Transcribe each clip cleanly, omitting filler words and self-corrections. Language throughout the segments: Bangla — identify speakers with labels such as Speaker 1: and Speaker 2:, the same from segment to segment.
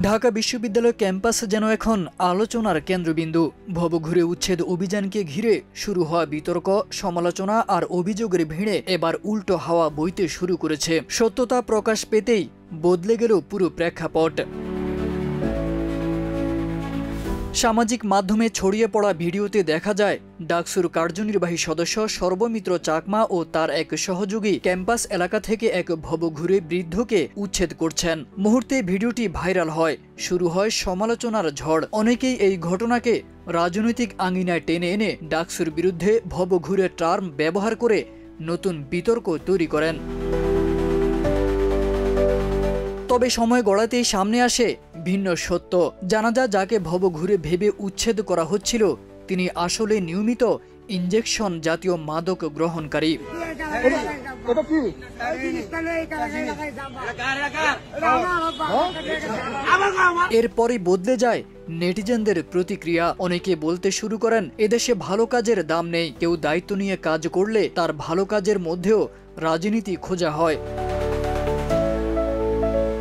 Speaker 1: ঢাকা বিশ্ববিদ্যালয় ক্যাম্পাস যেন এখন আলোচনার কেন্দ্রবিন্দু। ভবঘুরে উচ্ছেদ অভিযানকে ঘিরে শুরু হওয়া বিতর্ক, সমালোচনা আর অভিযোগের ভিড়ে এবার উল্টো হাওয়া বইতে শুরু করেছে। সত্যতা প্রকাশ পেতেই বদলে গেল পুরো প্রেক্ষাপট। সামাজিক মাধ্যমে ছড়িয়ে পড়া ভিডিওতে দেখা যায় ডাকসুর কার্যনির্বাহী সদস্য সর্বমিত্র চাকমা ও তার এক সহযোগী ক্যাম্পাস এলাকা থেকে এক ভবঘুরে বৃদ্ধকে উচ্ছেদ করছেন। মুহূর্তে ভিডিওটি ভাইরাল হয়, শুরু হয় সমালোচনার ঝড়। অনেকেই এই ঘটনাকে রাজনৈতিক আঙিনায় টেনে এনে ডাকসুর বিরুদ্ধে ভবঘুরে টার্ম ব্যবহার করে নতুন বিতর্ক তৈরি করেন। তবে সময় গড়াতেই সামনে আসে ভিন্ন সত্য। জানা যায় যাকে ভবঘুরে ভেবে উচ্ছেদ করা হচ্ছিল তিনি আসলে নিয়মিত ইনজেকশন জাতীয় মাদক গ্রহণকারী। এরপরই বদলে যায় নেটিজেনদের প্রতিক্রিয়া। অনেকে বলতে শুরু করেন এদেশে ভালো কাজের দাম নেই, কেউ দায়িত্ব নিয়ে কাজ করলে তার ভালো কাজের মধ্যেও রাজনীতি খোঁজা হয়।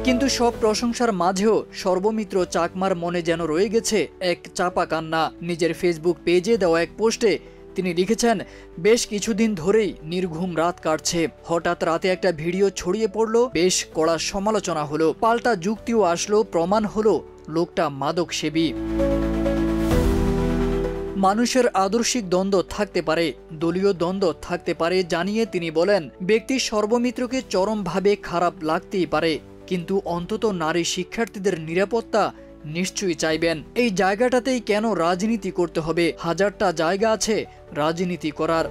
Speaker 1: কিন্তু সব প্রশংসার মাঝেও সর্বমিত্র চাকমার মনে যেন রয়ে গেছে এক চাপা কান্না। নিজের ফেসবুক পেজে দেওয়া এক পোস্টে তিনি লিখেছেন, বেশ কিছুদিন ধরেই নির্ঘুম রাত কাটছে। হঠাৎ রাতে একটা ভিডিও ছড়িয়ে পড়লো, বেশ কড়া সমালোচনা হলো, পাল্টা যুক্তিও আসলো, প্রমাণ হলো লোকটা মাদক সেবী। মানুষের আদর্শিক দ্বন্দ্ব থাকতে পারে, দলীয় দ্বন্দ্ব থাকতে পারে জানিয়ে তিনি বলেন, ব্যক্তি সর্বমিত্রকে চরমভাবে খারাপ লাগতেই পারে, কিন্তু অন্তত নারী শিক্ষার্থীদের নিরাপত্তা নিশ্চয়ই চাইবেন। এই জায়গাটাতেই কেন রাজনীতি করতে হবে? হাজারটা জায়গা আছে রাজনীতি করার।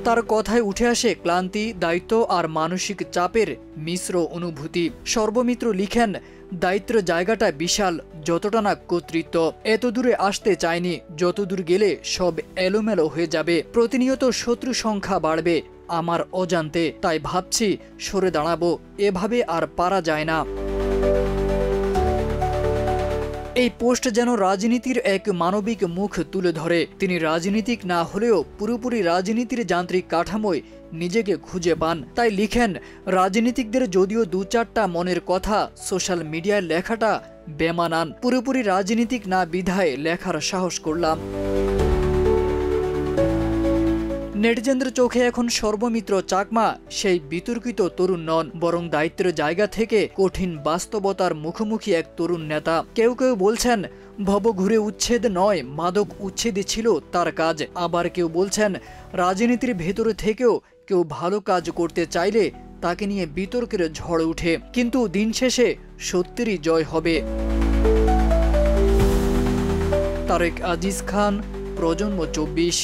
Speaker 1: তার কথায় উঠে আসে ক্লান্তি, দায়িত্ব আর মানসিক চাপের মিশ্র অনুভূতি। সর্বমিত্র লিখেন, দায়িত্বের জায়গাটা বিশাল, যতটা না কর্তৃত্ব। এত দূরে আসতে চাইনি, যতদূর গেলে সব এলোমেলো হয়ে যাবে। প্রতিনিয়ত শত্রু সংখ্যা বাড়বে আমার অজান্তে, তাই ভাবছি সরে দাঁড়াবো। এভাবে আর পারা যায় না। এই পোস্ট যেন রাজনীতির এক মানবিক মুখ তুলে ধরে। তিনি রাজনীতিক না হলেও পুরোপুরি রাজনীতির যান্ত্রিক কাঠামোয় নিজেকে খুঁজে পান। তাই লিখেন, রাজনীতিকদের যদিও দু চারটা মনের কথা সোশ্যাল মিডিয়ায় লেখাটা বেমানান, পুরোপুরি রাজনীতিক না বিধায় লেখার সাহস করলাম। নেটিজেনদের চোখে এখন সর্বমিত্র চাকমা সেই বিতর্কিত তরুণ নন, বরং দায়িত্বের জায়গা থেকে কঠিন বাস্তবতার মুখোমুখি এক তরুণ নেতা। কেউ কেউ বলছেন ভবঘুরে উচ্ছেদ নয়, মাদক উচ্ছেদই ছিল তার কাজ। আবার কেউ বলছেন রাজনীতির ভেতরে থেকেও কেউ ভালো কাজ করতে চাইলে তাকে নিয়ে বিতর্কের ঝড় উঠে, কিন্তু দিন শেষে সত্যেরই জয় হবে। তারেক আজিজ খান, প্রজন্ম 24।